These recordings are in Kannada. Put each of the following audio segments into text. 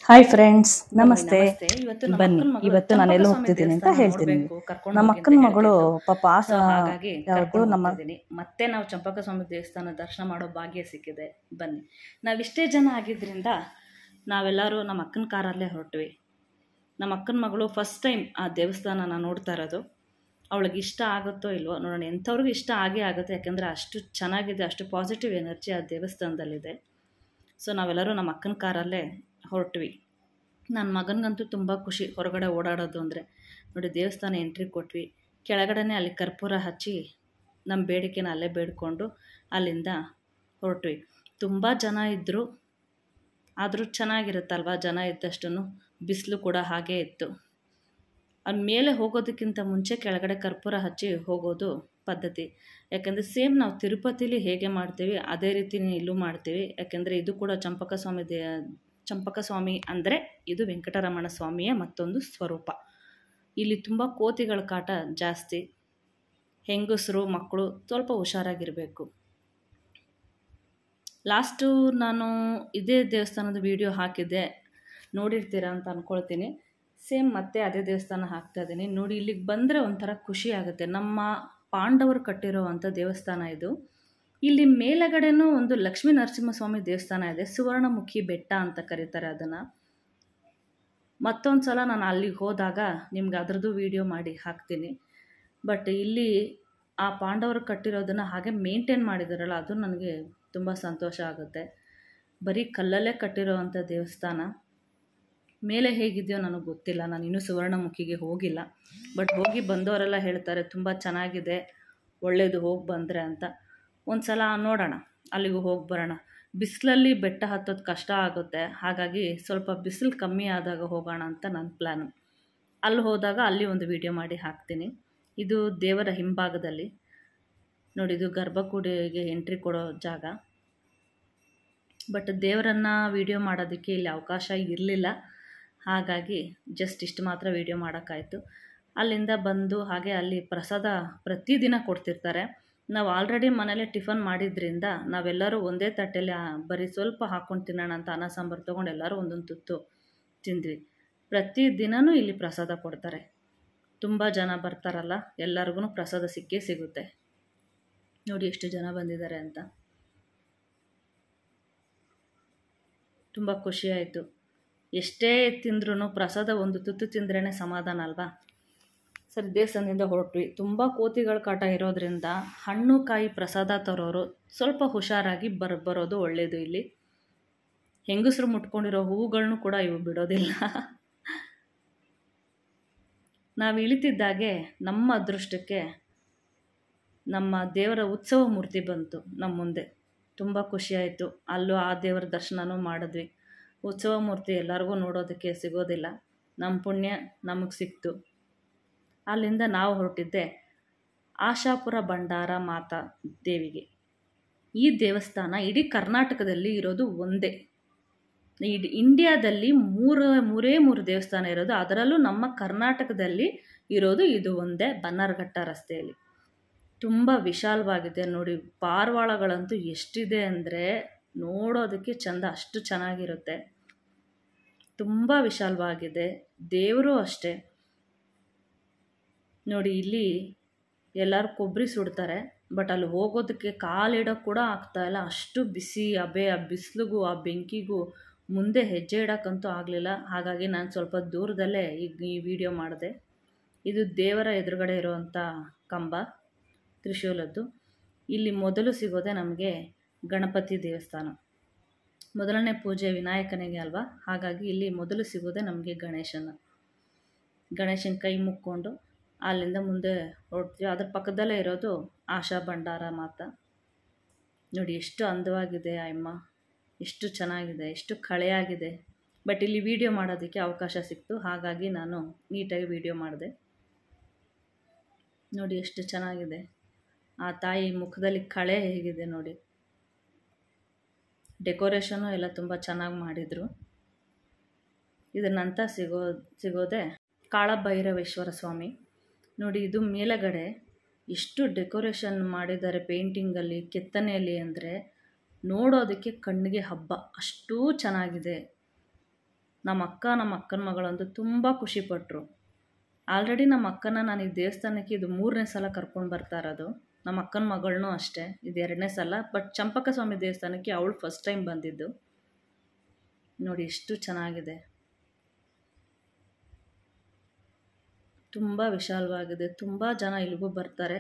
ಹಾಯ್ ಫ್ರೆಂಡ್ಸ್, ನಮಸ್ತೆ. ನಮಸ್ತೆ. ಇವತ್ತು ನಮ್ಮ ಬನ್ನಿ, ಅಕ್ಕನ ಮಗಳು ಇವತ್ತು ನಾನು ಎಲ್ಲಿ ಚಂಪಕಸ್ವಾಮಿ ಹೋಗ್ತಿದ್ದೀನಿ ಅಂತ ದೇವಸ್ಥಾನ ಹೇಳ್ತೀನಿ. ನೋಡ್ಬೇಕು, ಕರ್ಕೊಂಡು ನಮ್ಮ ಹೋಗಿ ಅಕ್ಕನ ಅಂತ ಮಗಳು ಹೇಳ್ತಿತ್ತು. ಪಾಪ ಸೊ ಹಾಗಾಗಿ ಯಾವುದು ಕರ್ಕೊಂಡು ನಮ್ಮ ಹೋಗ್ತಿದ್ದೀನಿ. ಮತ್ತೆ ನಾವು ಚಂಪಕಸ್ವಾಮಿ ದೇವಸ್ಥಾನ ದರ್ಶನ ಮಾಡೋ ಭಾಗ್ಯ ಸಿಕ್ಕಿದೆ. ಬನ್ನಿ, ನಾವಿಷ್ಟೇ ಜನ ಆಗಿದ್ದರಿಂದ ನಾವೆಲ್ಲರೂ ನಮ್ಮ ಅಕ್ಕನ ಕಾರಲ್ಲೇ ಹೊರಟ್ವಿ. ನಮ್ಮ ಅಕ್ಕನ ಮಗಳು ಫಸ್ಟ್ ಟೈಮ್ ಆ ದೇವಸ್ಥಾನನ ನೋಡ್ತಾ ಇರೋದು. ಅವಳಿಗೆ ಇಷ್ಟ ಆಗುತ್ತೋ ಇಲ್ವೋ ನೋಡೋಣ. ಎಂಥವ್ರಿಗೂ ಇಷ್ಟ ಆಗೇ ಆಗುತ್ತೆ, ಯಾಕೆಂದರೆ ಅಷ್ಟು ಚೆನ್ನಾಗಿದೆ, ಅಷ್ಟು ಪಾಸಿಟಿವ್ ಎನರ್ಜಿ ಆ ದೇವಸ್ಥಾನದಲ್ಲಿದೆ. ಸೊ ನಾವೆಲ್ಲರೂ ನಮ್ಮ ಅಕ್ಕನ ಕಾರಲ್ಲೇ ಹೊರಟ್ವಿ. ನನ್ನ ಮಗನಿಗಂತೂ ತುಂಬ ಖುಷಿ ಹೊರಗಡೆ ಓಡಾಡೋದು ಅಂದರೆ. ನೋಡಿ, ದೇವಸ್ಥಾನ ಎಂಟ್ರಿ ಕೊಟ್ವಿ. ಕೆಳಗಡೆನೇ ಅಲ್ಲಿ ಕರ್ಪೂರ ಹಚ್ಚಿ ನಮ್ಮ ಬೇಡಿಕೆನ ಅಲ್ಲೇ ಬೇಡಿಕೊಂಡು ಅಲ್ಲಿಂದ ಹೊರಟ್ವಿ. ತುಂಬ ಜನ ಇದ್ದರು, ಆದರೂ ಚೆನ್ನಾಗಿರುತ್ತಲ್ವ ಜನ ಇದ್ದಷ್ಟು. ಬಿಸಿಲು ಕೂಡ ಹಾಗೇ ಇತ್ತು. ಅಲ್ಲಿ ಮೇಲೆ ಹೋಗೋದಕ್ಕಿಂತ ಮುಂಚೆ ಕೆಳಗಡೆ ಕರ್ಪೂರ ಹಚ್ಚಿ ಹೋಗೋದು ಪದ್ಧತಿ. ಯಾಕೆಂದರೆ ಸೇಮ್ ನಾವು ತಿರುಪತಿಲಿ ಹೇಗೆ ಮಾಡ್ತೀವಿ ಅದೇ ರೀತಿ ಇಲ್ಲೂ ಮಾಡ್ತೀವಿ. ಯಾಕೆಂದರೆ ಇದು ಕೂಡ ಚಂಪಕಸ್ವಾಮಿ ಅಂದರೆ ಇದು ವೆಂಕಟರಮಣ ಸ್ವಾಮಿಯ ಮತ್ತೊಂದು ಸ್ವರೂಪ. ಇಲ್ಲಿ ತುಂಬ ಕೋತಿಗಳ ಕಾಟ ಜಾಸ್ತಿ. ಹೆಂಗಸರು ಮಕ್ಕಳು ಸ್ವಲ್ಪ ಹುಷಾರಾಗಿರಬೇಕು. ಲಾಸ್ಟು ನಾನು ಇದೇ ದೇವಸ್ಥಾನದ ವಿಡಿಯೋ ಹಾಕಿದ್ದೆ, ನೋಡಿರ್ತೀರ ಅಂತ ಅಂದ್ಕೊಳ್ತೀನಿ. ಸೇಮ್ ಮತ್ತೆ ಅದೇ ದೇವಸ್ಥಾನ ಹಾಕ್ತಾಯಿದ್ದೀನಿ ನೋಡಿ. ಇಲ್ಲಿಗೆ ಬಂದರೆ ಒಂಥರ ಖುಷಿ ಆಗುತ್ತೆ. ನಮ್ಮ ಪಾಂಡವರು ಕಟ್ಟಿರೋ ಅಂಥ ದೇವಸ್ಥಾನ ಇದು. ಇಲ್ಲಿ ಮೇಲಗಡೆನೂ ಒಂದು ಲಕ್ಷ್ಮೀ ನರಸಿಂಹಸ್ವಾಮಿ ದೇವಸ್ಥಾನ ಇದೆ. ಸುವರ್ಣಮುಖಿ ಬೆಟ್ಟ ಅಂತ ಕರೀತಾರೆ ಅದನ್ನು. ಮತ್ತೊಂದು ಸಲ ನಾನು ಅಲ್ಲಿಗೆ ಹೋದಾಗ ನಿಮ್ಗೆ ಅದರದ್ದು ವಿಡಿಯೋ ಮಾಡಿ ಹಾಕ್ತೀನಿ. ಬಟ್ ಇಲ್ಲಿ ಆ ಪಾಂಡವರು ಕಟ್ಟಿರೋದನ್ನು ಹಾಗೆ ಮೇಂಟೈನ್ ಮಾಡಿದಾರಲ್ಲ, ಅದು ನನಗೆ ತುಂಬ ಸಂತೋಷ ಆಗುತ್ತೆ. ಬರೀ ಕಲ್ಲಲ್ಲೇ ಕಟ್ಟಿರೋ ಅಂಥ ದೇವಸ್ಥಾನ. ಮೇಲೆ ಹೇಗಿದೆಯೋ ನನಗೆ ಗೊತ್ತಿಲ್ಲ, ನಾನು ಇನ್ನೂ ಸುವರ್ಣಮುಖಿಗೆ ಹೋಗಿಲ್ಲ. ಬಟ್ ಹೋಗಿ ಬಂದವರೆಲ್ಲ ಹೇಳ್ತಾರೆ ತುಂಬ ಚೆನ್ನಾಗಿದೆ, ಒಳ್ಳೆಯದು, ಹೋಗಿ ಬಂದರೆ ಅಂತ. ಒಂದು ಸಲ ನೋಡೋಣ, ಅಲ್ಲಿಗೂ ಹೋಗಿ ಬರೋಣ. ಬಿಸಿಲಲ್ಲಿ ಬೆಟ್ಟ ಹತ್ತೋದು ಕಷ್ಟ ಆಗುತ್ತೆ, ಹಾಗಾಗಿ ಸ್ವಲ್ಪ ಬಿಸಿಲು ಕಮ್ಮಿ ಆದಾಗ ಹೋಗೋಣ ಅಂತ ನನ್ನ ಪ್ಲ್ಯಾನು. ಅಲ್ಲಿ ಹೋದಾಗ ಅಲ್ಲಿ ಒಂದು ವಿಡಿಯೋ ಮಾಡಿ ಹಾಕ್ತೀನಿ. ಇದು ದೇವರ ಹಿಂಭಾಗದಲ್ಲಿ ನೋಡಿ, ಇದು ಗರ್ಭಗುಡಿಗೆ ಎಂಟ್ರಿ ಕೊಡೋ ಜಾಗ. ಬಟ್ ದೇವರನ್ನು ವಿಡಿಯೋ ಮಾಡೋದಕ್ಕೆ ಇಲ್ಲಿ ಅವಕಾಶ ಇರಲಿಲ್ಲ, ಹಾಗಾಗಿ ಜಸ್ಟ್ ಇಷ್ಟು ಮಾತ್ರ ವಿಡಿಯೋ ಮಾಡೋಕ್ಕಾಯಿತು. ಅಲ್ಲಿಂದ ಬಂದು ಹಾಗೆ ಅಲ್ಲಿ ಪ್ರಸಾದ ಪ್ರತಿದಿನ ಕೊಡ್ತಿರ್ತಾರೆ. ನಾವು ಆಲ್ರೆಡಿ ಮನೇಲಿ ಟಿಫನ್ ಮಾಡಿದ್ರಿಂದ ನಾವೆಲ್ಲರೂ ಒಂದೇ ತಟ್ಟೆಯಲ್ಲಿ ಬರೀ ಸ್ವಲ್ಪ ಹಾಕ್ಕೊಂಡು ತಿನ್ನೋಣ ಅಂತ ಅನ್ನ ಸಾಂಬಾರು ತೊಗೊಂಡು ಎಲ್ಲರೂ ಒಂದೊಂದು ತುತ್ತು ತಿಂದ್ವಿ. ಪ್ರತಿದಿನವೂ ಇಲ್ಲಿ ಪ್ರಸಾದ ಕೊಡ್ತಾರೆ. ತುಂಬ ಜನ ಬರ್ತಾರಲ್ಲ, ಎಲ್ಲರಿಗೂ ಪ್ರಸಾದ ಸಿಕ್ಕೇ ಸಿಗುತ್ತೆ. ನೋಡಿ ಎಷ್ಟು ಜನ ಬಂದಿದ್ದಾರೆ ಅಂತ. ತುಂಬ ಖುಷಿಯಾಯಿತು. ಎಷ್ಟೇ ತಿಂದ್ರೂ ಪ್ರಸಾದ ಒಂದು ತುತ್ತು ತಿಂದ್ರೇ ಸಮಾಧಾನ ಅಲ್ವಾ. ಸರಿ, ದೇವಸ್ಥಾನದಿಂದ ಹೊರಟ್ವಿ. ತುಂಬ ಕೋತಿಗಳ ಕಾಟ ಇರೋದ್ರಿಂದ ಹಣ್ಣು ಕಾಯಿ ಪ್ರಸಾದ ತರೋರು ಸ್ವಲ್ಪ ಹುಷಾರಾಗಿ ಬರೋದು ಒಳ್ಳೆಯದು. ಇಲ್ಲಿ ಹೆಂಗಸರು ಮುಟ್ಕೊಂಡಿರೋ ಹೂವುಗಳನ್ನು ಕೂಡ ಇವು ಬಿಡೋದಿಲ್ಲ. ನಾವು ಇಳಿತಿದ್ದಾಗೆ ನಮ್ಮ ಅದೃಷ್ಟಕ್ಕೆ ನಮ್ಮ ದೇವರ ಉತ್ಸವ ಮೂರ್ತಿ ಬಂತು ನಮ್ಮ ಮುಂದೆ. ತುಂಬ ಖುಷಿಯಾಯಿತು. ಅಲ್ಲೂ ಆ ದೇವರ ದರ್ಶನವೂ ಮಾಡಿದ್ವಿ. ಉತ್ಸವ ಮೂರ್ತಿ ಎಲ್ಲರಿಗೂ ನೋಡೋದಕ್ಕೆ ಸಿಗೋದಿಲ್ಲ, ನಮ್ಮ ಪುಣ್ಯ ನಮಗೆ ಸಿಕ್ತು. ಅಲ್ಲಿಂದ ನಾವು ಹೊರಟಿದ್ದೆ ಆಶಾಪುರ ಭಂಡಾರ ಮಾತಾ ದೇವಿಗೆ. ಈ ದೇವಸ್ಥಾನ ಇಡೀ ಕರ್ನಾಟಕದಲ್ಲಿ ಇರೋದು ಒಂದೇ. ಇಡೀ ಇಂಡಿಯಾದಲ್ಲಿ ಮೂರೇ ದೇವಸ್ಥಾನ ಇರೋದು, ಅದರಲ್ಲೂ ನಮ್ಮ ಕರ್ನಾಟಕದಲ್ಲಿ ಇರೋದು ಇದು ಒಂದೇ, ಬನ್ನರ್ಘಟ್ಟ ರಸ್ತೆಯಲ್ಲಿ. ತುಂಬ ವಿಶಾಲವಾಗಿದೆ ನೋಡಿ. ಪಾರಿವಾಳಗಳಂತೂ ಎಷ್ಟಿದೆ ಅಂದರೆ ನೋಡೋದಕ್ಕೆ ಚೆಂದ, ಅಷ್ಟು ಚೆನ್ನಾಗಿರುತ್ತೆ. ತುಂಬ ವಿಶಾಲವಾಗಿದೆ. ದೇವರು ಅಷ್ಟೇ ನೋಡಿ. ಇಲ್ಲಿ ಎಲ್ಲರೂ ಕೊಬ್ಬರಿ ಸುಡ್ತಾರೆ, ಬಟ್ ಅಲ್ಲಿ ಹೋಗೋದಕ್ಕೆ ಕಾಲಿಡೋಕ್ಕೆ ಕೂಡ ಆಗ್ತಾಯಿಲ್ಲ, ಅಷ್ಟು ಬಿಸಿ. ಆ ಬಿಸಿಲಿಗೂ ಆ ಬೆಂಕಿಗೂ ಮುಂದೆ ಹೆಜ್ಜೆ ಇಡೋಕ್ಕಂತೂ ಆಗಲಿಲ್ಲ. ಹಾಗಾಗಿ ನಾನು ಸ್ವಲ್ಪ ದೂರದಲ್ಲೇ ಈ ವಿಡಿಯೋ ಮಾಡಿದೆ. ಇದು ದೇವರ ಎದುರುಗಡೆ ಇರುವಂಥ ಕಂಬ, ತ್ರಿಶೂಲದ್ದು. ಇಲ್ಲಿ ಮೊದಲು ಸಿಗೋದೆ ನಮಗೆ ಗಣಪತಿ ದೇವಸ್ಥಾನ. ಮೊದಲನೇ ಪೂಜೆ ವಿನಾಯಕನಿಗೆ ಅಲ್ವಾ, ಹಾಗಾಗಿ ಇಲ್ಲಿ ಮೊದಲು ಸಿಗೋದೆ ನಮಗೆ ಗಣೇಶನ ಕೈ ಮುಕ್ಕೊಂಡು ಅಲ್ಲಿಂದ ಮುಂದೆ ಹೊರಡ್ತೀವಿ. ಅದ್ರ ಪಕ್ಕದಲ್ಲೇ ಇರೋದು ಆಶಾ ಭಂಡಾರ ಮಾತಾ. ನೋಡಿ ಎಷ್ಟು ಅಂದವಾಗಿದೆ ಆ ಅಮ್ಮ, ಎಷ್ಟು ಚೆನ್ನಾಗಿದೆ, ಎಷ್ಟು ಕಳೆಯಾಗಿದೆ. ಬಟ್ ಇಲ್ಲಿ ವಿಡಿಯೋ ಮಾಡೋದಕ್ಕೆ ಅವಕಾಶ ಸಿಕ್ತು, ಹಾಗಾಗಿ ನಾನು ನೀಟಾಗಿ ವಿಡಿಯೋ ಮಾಡಿದೆ. ನೋಡಿ ಎಷ್ಟು ಚೆನ್ನಾಗಿದೆ. ಆ ತಾಯಿ ಮುಖದಲ್ಲಿ ಕಳೆ ಹೇಗಿದೆ ನೋಡಿ. ಡೆಕೋರೇಷನು ಎಲ್ಲ ತುಂಬ ಚೆನ್ನಾಗಿ ಮಾಡಿದರು. ಇದರ ನಂತರ ಸಿಗೋದೆ ಕಾಳಭೈರವೇಶ್ವರ ಸ್ವಾಮಿ. ನೋಡಿ, ಇದು ಮೇಲಗಡೆ ಎಷ್ಟು ಡೆಕೋರೇಷನ್ ಮಾಡಿದ್ದಾರೆ ಪೇಂಟಿಂಗಲ್ಲಿ, ಕೆತ್ತನೆಯಲ್ಲಿ ಅಂದರೆ ನೋಡೋದಕ್ಕೆ ಕಣ್ಣಿಗೆ ಹಬ್ಬ, ಅಷ್ಟೂ ಚೆನ್ನಾಗಿದೆ. ನಮ್ಮ ಅಕ್ಕನ ಮಗಳಂತೂ ತುಂಬ ಖುಷಿಪಟ್ಟರು. ಆಲ್ರೆಡಿ ನಮ್ಮ ಅಕ್ಕನ ನಾನು ಈ ದೇವಸ್ಥಾನಕ್ಕೆ ಇದು 3ನೇ ಸಲ ಕರ್ಕೊಂಡು ಬರ್ತಾ ಇರೋದು. ನಮ್ಮ ಅಕ್ಕನ ಮಗಳನ್ನೂ ಅಷ್ಟೇ, ಇದು 2ನೇ ಸಲ. ಬಟ್ ಚಂಪಕ ಸ್ವಾಮಿ ದೇವಸ್ಥಾನಕ್ಕೆ ಅವಳು ಫಸ್ಟ್ ಟೈಮ್ ಬಂದಿದ್ದು. ನೋಡಿ ಎಷ್ಟು ಚೆನ್ನಾಗಿದೆ, ತುಂಬ ವಿಶಾಲವಾಗಿದೆ. ತುಂಬ ಜನ ಇಲ್ಲಿಗೂ ಬರ್ತಾರೆ.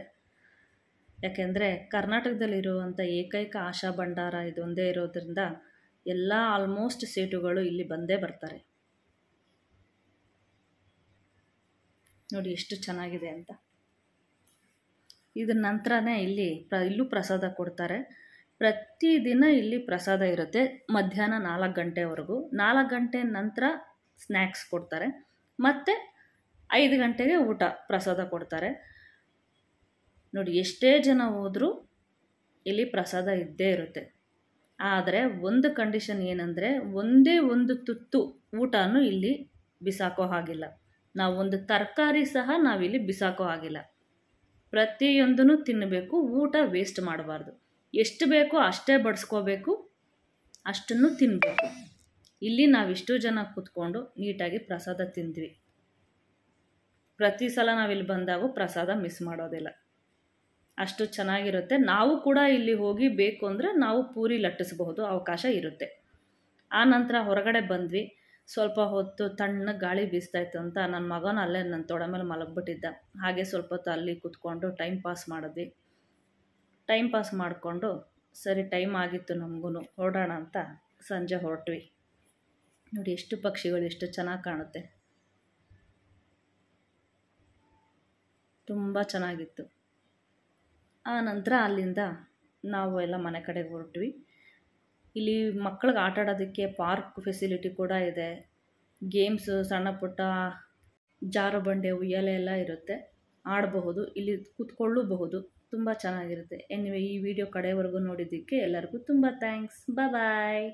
ಯಾಕೆಂದರೆ ಕರ್ನಾಟಕದಲ್ಲಿರುವಂಥ ಏಕೈಕ ಆಶಾ ಭಂಡಾರ ಇದೊಂದೇ ಇರೋದ್ರಿಂದ ಎಲ್ಲ ಆಲ್ಮೋಸ್ಟ್ ಸೇಟುಗಳು ಇಲ್ಲಿ ಬಂದೇ ಬರ್ತಾರೆ. ನೋಡಿ ಎಷ್ಟು ಚೆನ್ನಾಗಿದೆ ಅಂತ. ಇದ್ರ ನಂತರನೇ ಇಲ್ಲೂ ಪ್ರಸಾದ ಕೊಡ್ತಾರೆ. ಪ್ರತಿದಿನ ಇಲ್ಲಿ ಪ್ರಸಾದ ಇರುತ್ತೆ ಮಧ್ಯಾಹ್ನ 4 ಗಂಟೆವರೆಗೂ. 4 ಗಂಟೆ ನಂತರ ಸ್ನ್ಯಾಕ್ಸ್ ಕೊಡ್ತಾರೆ, ಮತ್ತು 5 ಗಂಟೆಗೆ ಊಟ ಪ್ರಸಾದ ಕೊಡ್ತಾರೆ. ನೋಡಿ ಎಷ್ಟೇ ಜನ ಹೋದರೂ ಇಲ್ಲಿ ಪ್ರಸಾದ ಇದ್ದೇ ಇರುತ್ತೆ. ಆದರೆ ಒಂದು ಕಂಡೀಷನ್ ಏನಂದರೆ, ಒಂದೇ ಒಂದು ತುತ್ತು ಊಟನೂ ಇಲ್ಲಿ ಬಿಸಾಕೋ ಹಾಗಿಲ್ಲ. ನಾವು ಒಂದು ತರಕಾರಿ ಸಹ ನಾವಿಲ್ಲಿ ಬಿಸಾಕೋ ಹಾಗಿಲ್ಲ. ಪ್ರತಿಯೊಂದೂ ತಿನ್ನಬೇಕು, ಊಟ ವೇಸ್ಟ್ ಮಾಡಬಾರ್ದು. ಎಷ್ಟು ಬೇಕೋ ಅಷ್ಟೇ ಬಡಿಸ್ಕೋಬೇಕು, ಅಷ್ಟನ್ನು ತಿನ್ನಬೇಕು. ಇಲ್ಲಿ ನಾವಿಷ್ಟು ಜನ ಕೂತ್ಕೊಂಡು ನೀಟಾಗಿ ಪ್ರಸಾದ ತಿಂದ್ವಿ. ಪ್ರತಿ ಸಲ ನಾವಿಲ್ಲಿ ಬಂದಾಗ ಪ್ರಸಾದ ಮಿಸ್ ಮಾಡೋದಿಲ್ಲ, ಅಷ್ಟು ಚೆನ್ನಾಗಿರುತ್ತೆ. ನಾವು ಕೂಡ ಇಲ್ಲಿ ಹೋಗಿ ಬೇಕು ಅಂದರೆ ನಾವು ಪೂರಿ ಲಟ್ಟಿಸಬಹುದು, ಅವಕಾಶ ಇರುತ್ತೆ. ಆ ನಂತರ ಹೊರಗಡೆ ಬಂದ್ವಿ. ಸ್ವಲ್ಪ ಹೊತ್ತು ತಣ್ಣಗೆ ಗಾಳಿ ಬೀಸ್ತಾಯಿತ್ತು ಅಂತ ನನ್ನ ಮಗನ ಅಲ್ಲೇ ನನ್ನ ತೊಡೆ ಮೇಲೆ ಮಲಗಿಬಿಟ್ಟಿದ್ದ. ಹಾಗೆ ಸ್ವಲ್ಪ ಹೊತ್ತು ಅಲ್ಲಿ ಕೂತ್ಕೊಂಡು ಟೈಮ್ ಪಾಸ್ ಮಾಡಿದ್ವಿ. ಟೈಮ್ ಪಾಸ್ ಮಾಡಿಕೊಂಡು ಸರಿ ಟೈಮ್ ಆಗಿತ್ತು ನಮಗೂ ಹೊರಡೋಣ ಅಂತ ಸಂಜೆ ಹೊರಟ್ವಿ. ನೋಡಿ ಎಷ್ಟು ಪಕ್ಷಿಗಳು ಎಷ್ಟು ಚೆನ್ನಾಗಿ ಕಾಣುತ್ತೆ, ತುಂಬ ಚೆನ್ನಾಗಿತ್ತು. ಆ ನಂತರ ಅಲ್ಲಿಂದ ನಾವು ಎಲ್ಲ ಮನೆ ಕಡೆಗೆ ಹೊರಟ್ವಿ. ಇಲ್ಲಿ ಮಕ್ಕಳಿಗೆ ಆಟ ಆಡೋದಕ್ಕೆ ಪಾರ್ಕ್ ಫೆಸಿಲಿಟಿ ಕೂಡ ಇದೆ. ಗೇಮ್ಸು, ಸಣ್ಣ ಪುಟ್ಟ ಜಾರುಬಂಡೆ, ಉಯ್ಯಾಲೆ ಎಲ್ಲ ಇರುತ್ತೆ, ಆಡಬಹುದು. ಇಲ್ಲಿ ಕೂತ್ಕೊಳ್ಳಬಹುದು, ತುಂಬ ಚೆನ್ನಾಗಿರುತ್ತೆ. ಎನಿವೆ ಈ ವಿಡಿಯೋ ಕಡೆವರೆಗೂ ನೋಡಿದ್ದಕ್ಕೆ ಎಲ್ಲರಿಗೂ ತುಂಬ ಥ್ಯಾಂಕ್ಸ್. ಬಾಯ್.